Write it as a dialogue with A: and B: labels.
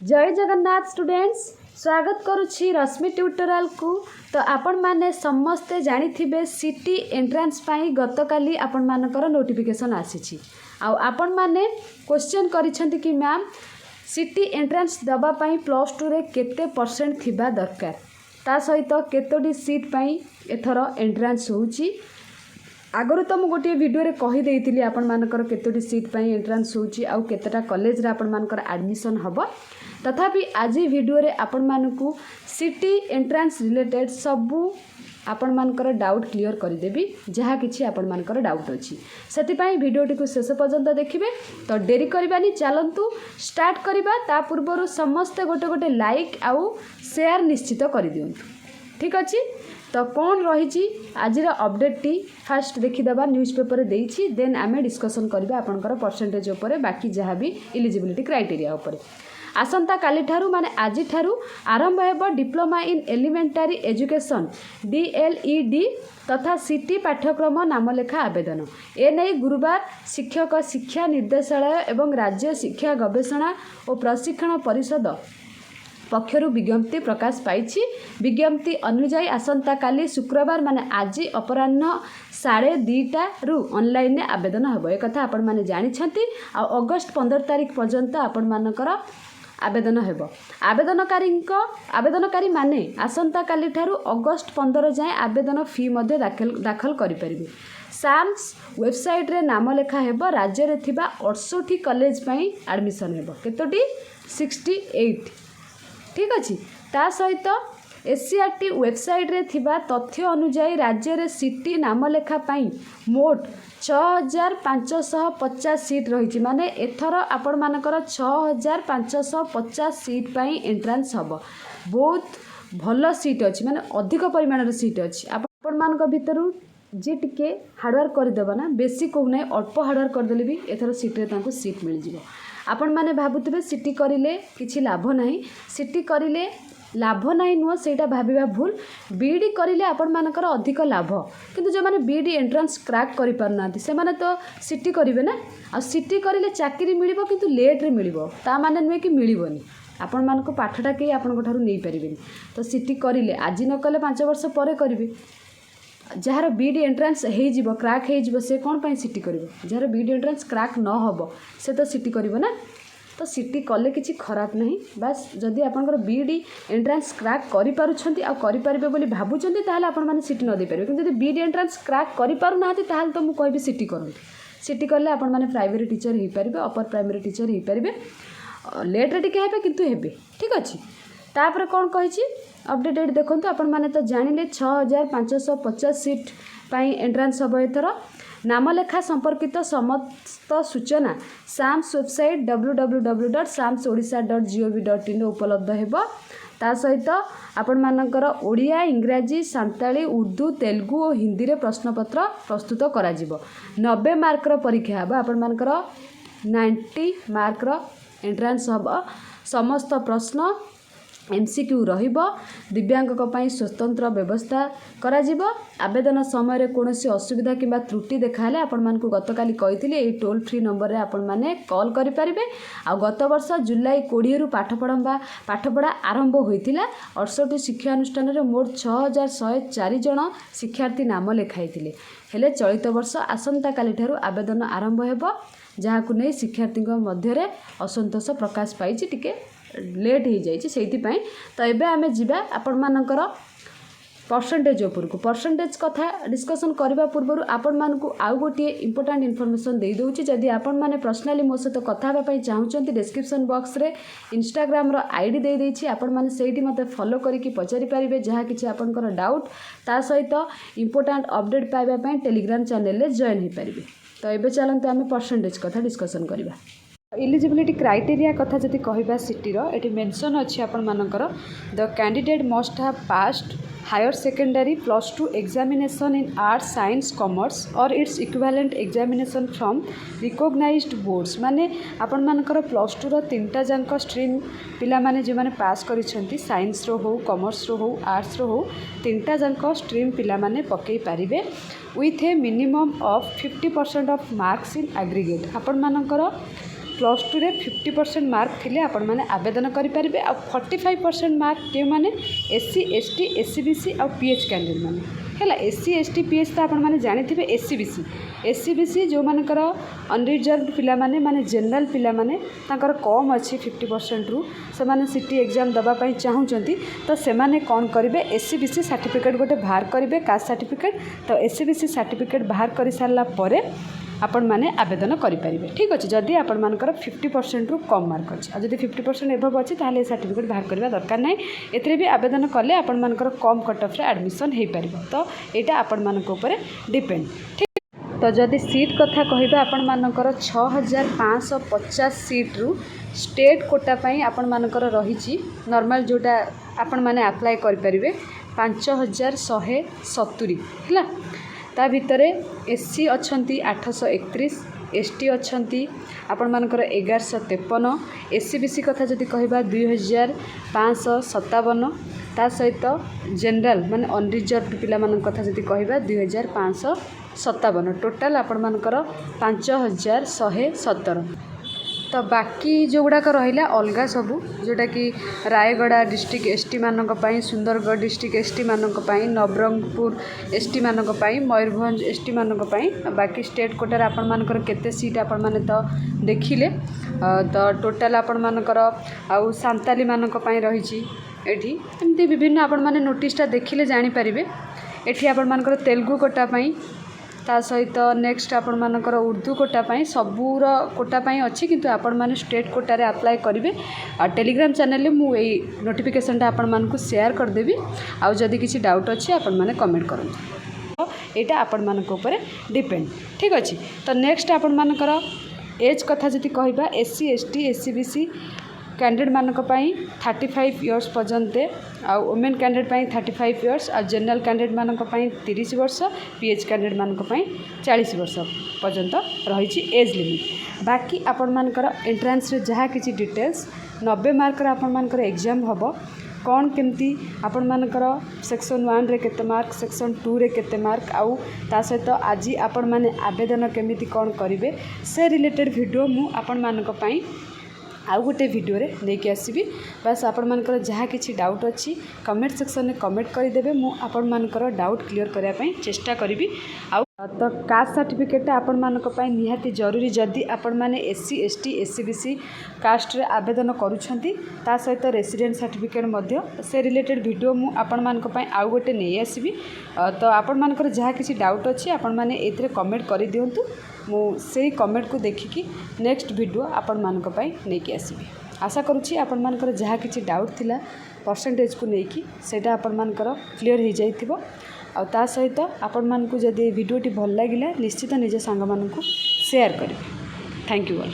A: जय जगन्नाथ स्टूडेंट्स स्वागत करुछि रश्मि ट्यूटोरियल को। तो आपण माने समस्ते जानिथिबे सिटी एंट्रेंस पाई गतकाली आपण मानकर नोटिफिकेशन आसीछि। आपण माने क्वेश्चन करिसेंती कि मैम सिटी एंट्रेंस दबा पाई प्लस 2 रे केते परसेंट थिबा दरकार, ता सहित केतोटी सीट पाई एथर एंट्रेंस होउछि। आगରୁ तो मुझे गोटे वीडियो रे कही देइतिली आपण मानकर केतोटी सीट पाई एंट्रेंस होउछि आउ केतेटा कॉलेज रे आपण मानकर एडमिशन हबो। तथापि आज वीडियो रे आपण मानकू सिटी एंट्रेंस रिलेटेड सबू आपण मानकर डाउट क्लियर कर देबी, जहाँ किछि आपण मानकर डाउट अछि। सेति पई वीडियोटी को शेष पर्यंत देखिबे। तो डेरी करबानी, चलंतु स्टार्ट करबा। ता पूर्वरु समस्त गोटे गोटे लाइक आउ शेयर निश्चित कर दियंतु, ठीक अछि। तो कौन रही आज अपडेट टी फास्ट देखीदेवा न्यूज़पेपर देइछि, देन आमे डिस्कशन करबा आपनकर परसेंटेज ऊपर, बाकी जहाँ भी एलिजिबिलिटी क्राइटेरिया ऊपर। आसंता काली ठारू माने आजि ठारू आरंभ हेबो डिप्लोमा इन एलिमेंटारी एजुकेशन DLED तथा सिटी पाठ्यक्रम नामलेखा आवेदन। एने गुरुवार शिक्षक शिक्षा निर्देशालय एवं राज्य शिक्षा गवेषणा और प्रशिक्षण परिषद पक्षरु विज्ञप्ति प्रकाश पाई। विज्ञप्ति अनुଯାୟୀ आसंता काली शुक्रवार माने आज अपराह्न 2:30 ऑनलाइन आवेदन हेबो। एक कथा आपण माने जानि छथि। आ अगस्त 15 तारिख पर्यंत आपण मानकर आवेदन हेबो। आवेदनकारी माने आसंता काली ठारू अगस्त 15 जाए आवेदन फी मध्ये दाखल करि परिबे। साम्स वेबसाइट रे नाम लेखा हेबो। राज्य रे थिबा 68 कॉलेज पई एडमिशन हेबो। केतोटी 68, ठीक अछि। ता सहित SCRT वेबसाइट रे थिबा तथ्य अनुଯାयी राज्य रे सिटी नाम लेखा पाई मोट 6550 सीट रही। माने एथर आपण मानकर 6550 सीट पाई एंट्रेंस हबो। बहुत भल सीट अछि, माने अधिक परिमाण सीट अछि। आपण मानक भितरु जे टिके हार्डवर्क कर देबा ना, बेसी को नै अल्प हार्डवर्क कर देले भी एथर सीट रे तांको सीट मिल जिवो। आपण माने भाबुतबे सिटी करिले किछि लाभ नाही, सिटी करिले लाभ नहीं नुह, सेटा भाबिबा भूल। बीडी करिले आपण मानकर अधिक लाभ, किंतु जो माने बीडी एंट्रेंस क्रैक करि पारनांती से माने तो सिटी करिवे ना। आ सिटी करिले चाकरी मिलिबो, किंतु लेट रे मिलिबो, ता माने नुहे कि मिलिबोनी। आपण मानको पाठटा के आपण ठारू नै परिबेनी। तो सिटी करिले आज न कले 5 वर्ष परे करिवे। जार बीडी एंट्रेंस हे जिवो, क्रैक हे जिवो, से कोन पई सिटी करिवो। जार बीडी एंट्रेंस क्रैक न हबो से तो सिटी करिवो ना। तो सिटी कले किछि खराब नहीं, बस जदि आपनकर बीडी एंट्रेंस क्रैक करि पारुछंती आ करि परिबे बोली भाबुछंती, ताहाले आपण माने सिटी न दे परिबे। किंतु जदि बीडी एंट्रेंस क्रैक करि पारु नाहाती, ताहाले तो मु कहबी सिटी करंती। सिटी करले आपण माने प्राइमरी टीचर हे परिबे, अपर प्राइमरी टीचर हे परिबे। लेट रे टिके हेबे, किंतु हेबे, ठीक अछि। तापर कोन कहिछि अपडेटेड देखंतु। आपण माने तो जानिले 6550 सीट पाई एंट्रेंस हबो। एथर नामलेखा संपर्कित समस्त सूचना साम्स वेबसाइट www.samsodisha.gov.in उपलब्ध हेबो। ता सहित आपण मानकर ओडिया, इंग्राजी, सांताली, उर्दू, तेलुगु और हिंदी रे प्रश्नपत्र प्रस्तुत करा जिवो। 90 मार्क रो परीक्षा हेबो। आपण मानकर 90 मार्क रो एंट्रेंस हबो। समस्त प्रश्न MCQ रहिबो। दिव्यांग को पाई स्वतंत्र व्यवस्था करा जिवो। आवेदन समय रे कोनोसी असुविधा किंबा त्रुटि देखाले आपण मानकु गतकाली कहिथिले ए टोल फ्री नंबर रे आपण माने कॉल करि परिबे। आ गत वर्ष जुलाई 20 रु पाठपढ़ा आरंभ होइतिला। 68 शिक्षा अनुष्ठान रे मोट 6104 जन शिक्षार्थी नाम लेखाइतिले। हेले चलित वर्ष आसंता काली ठारू आवेदन आरंभ हेबो, जहाकु नै शिक्षार्थी मध्य रे असंतोष प्रकाश पाइछि। टिके लेट हो जाइए से। तो एबे आमे जिबा आपण मानकर परसेंटेज उपरकू। परसेंटेज कथा डिस्कसन करबा पूर्व आपण मानकू आउ गोटे इंपोर्टेंट इनफॉरमेशन दे दउची। जदि आपण माने पर्सनली मो सहित कथा हेबा पई चाहुचंती, डिस्क्रिप्शन बॉक्स रे इंस्टाग्राम रो आईडी दे देइची। आपण माने सेठी मते फॉलो करिकि पचारि पारिबे जहा किछि आपनकर डाउट। ता सहित इंपोर्टेंट अपडेट पाइबा पई टेलीग्राम चैनल रे जॉइन हे पारिबे। तो एबे चलंतु आमे परसेंटेज कथा डिस्कसन करबा। एलिजिबिलिटी क्राइटेरिया कथा जदि कहबा सिटीर एटी मेंशन अछि आपण मानकर the candidate must have passed higher secondary +2 examination in arts, science, commerce और its equivalent examination from recognised boards. माने आपण मानकर +2 रो 3टा जांक स्ट्रीम पिला माने जे माने पास करिसेंती, साइंस रो हो, कॉमर्स रो हो, आर्ट्स रो हो, 3टा जांक स्ट्रीम पिला माने पकई पारिबे with a minimum of 50% of marks in aggregate. आपण मानकर +2 रे 50% मार्क थिले आपण माने आवेदन करि परिबे आ 45% मार्क के माने एससी एसटी एससीबीसी आ पीएच कैंडिडेट माने हैला एससी एसटी पीएच तो आपण माने जानिथिबे एससीबीसी जो मानकर अनरिजर्व पिला माने माने जनरल पिला माने तांकर कम अछि 50% रु से माने सिटी एग्जाम दबा पई चाहूचंती तो से माने कोन करिवे एससीबीसी सर्टिफिकेट गोटे बाहर करिवे कास्ट सर्टिफिकेट तो एससीबीसी सर्टिफिकेट बाहर करि सारला परे आपण माने आवेदन करि परिबे ठीक अछि जदि आपण मानकर 50% रु कम मार्क अछि आ जदि 50% एभव अछि ताले सर्टिफिकेट बाहर करबा दरकार नै एतरे भी आवेदन कले आपण मानकर कम कट ऑफ रे एडमिशन हे परिबो तो एटा आपण मानक ऊपर डिपेंड ठीक तो जदि सीट कथा कहबा आपण मानकर 6550 सीट रु स्टेट कोटा पई आपण मानकर रहिछि नॉर्मल जोटा आपण माने अप्लाई करि परिबे 5170 हैला ता भितरे एससी अछंती 831 एसटी अछंती आपण मानकर 1153 एससीबीसी कथा जदि कहबा 2557 ता सहित जनरल माने अनरिजर्व पिला मान कथा जदि कहबा 2557 टोटाल आपण मानकर 5117 तो बाकी जो गुड़ाक रहा अलगा सबू जोटा कि रायगड़ा डिस्ट्रिक्ट एसटी मानक पई सुंदरगढ़ डिस्ट्रिक्ट एसटी मानक पई नवरंगपुर एसटी मानक पई मयूरभंज एसटी मानक पई बाकी स्टेट कोटार आपण मानकर केते सीट आपण माने तो देखिले तो टोटाल आपण मानकर आउ सांताली मानक पई रहिछि एठी एमती विभिन्न आपण माने नोटिसटा देखिले जानि परिबे एठी आपण मानकर तेलुगु कोटा पई ता सहित नेक्स्ट आपण मानकर उर्दू कोटा पई सबूर कोटा पई अछि किंतु आपण माने स्टेट कोटा रे अप्लाई करिवे आ टेलीग्राम चैनल रे मु एई नोटिफिकेशन टा आपण मानकु शेयर कर देबी आ जदी किछि डाउट अछि आपण माने कमेंट करंतु एटा आपण मानक ऊपर डिपेंड ठीक अछि तो नेक्स्ट आपण मानकर एज कथा जदी कहबा एससी एसटी एससीबीसी कैंडिडेट मानक पई 35 इयर्स पर्यंत आ वुमेन कैंडिडेट पई 35 इयर्स आ जनरल कैंडिडेट मानक पई 30 वर्ष पीएच कैंडिडेट मानक पई 40 वर्ष पर्यंत रही एज लिमिट बाकी आपण मानकर एंट्रेंस रे जहाँ किसी डिटेल्स 90 मार्क रे आपण मानकर एग्जाम हबो कौन केमती आपण मानकर सेक्शन 1 रे केते मार्क सेक्शन 2 रे केते मार्क आउ ता सहित आज आपण माने आवेदन केमिति कौन करिवे से रिलेटेड वीडियो मु आपण मानक पई आउ गोटे वीडियो रे लेके आसीबी बस आपण मानकर जहाँ किसी डाउट अच्छी कमेंट सेक्शन में कमेंट करदेवे मु आपण मानकर डाउट क्लियर करने ପାଇଁ चेष्टा करी तो कास्ट सर्टिफिकेट आपण मानक ପାଇଁ निहाती जरूरी जदि आपण माने एससी एसटी एससीबीसी कास्ट रे आवेदन करूछंती ता सहित रेसिडेंट सर्टिफिकेट मध्य से रिलेटेड वीडियो मु आपण मानक ପାଇଁ आउ गोटे नहीं आसीबी तो आपण मानकर जहाँ किसी डाउट अच्छी आपण माने एथरे कमेंट कर दियंतु मु से कमेंट को देखिकी नेक्स्ट वीडियो आपण मानक ପାଇଁ नेकी आसीबी आशा करुछि आपण मानकर जहाँ किसी डाउट थिला परसेंटेज को लेकिन सेटा आपण मानकर क्लियर हो जाइथिबो आ ता सहित आपण मानकु जदि वीडियोटी भल लागिला निश्चित निज सांग मानकु शेयर करिवे थैंक यू ऑल।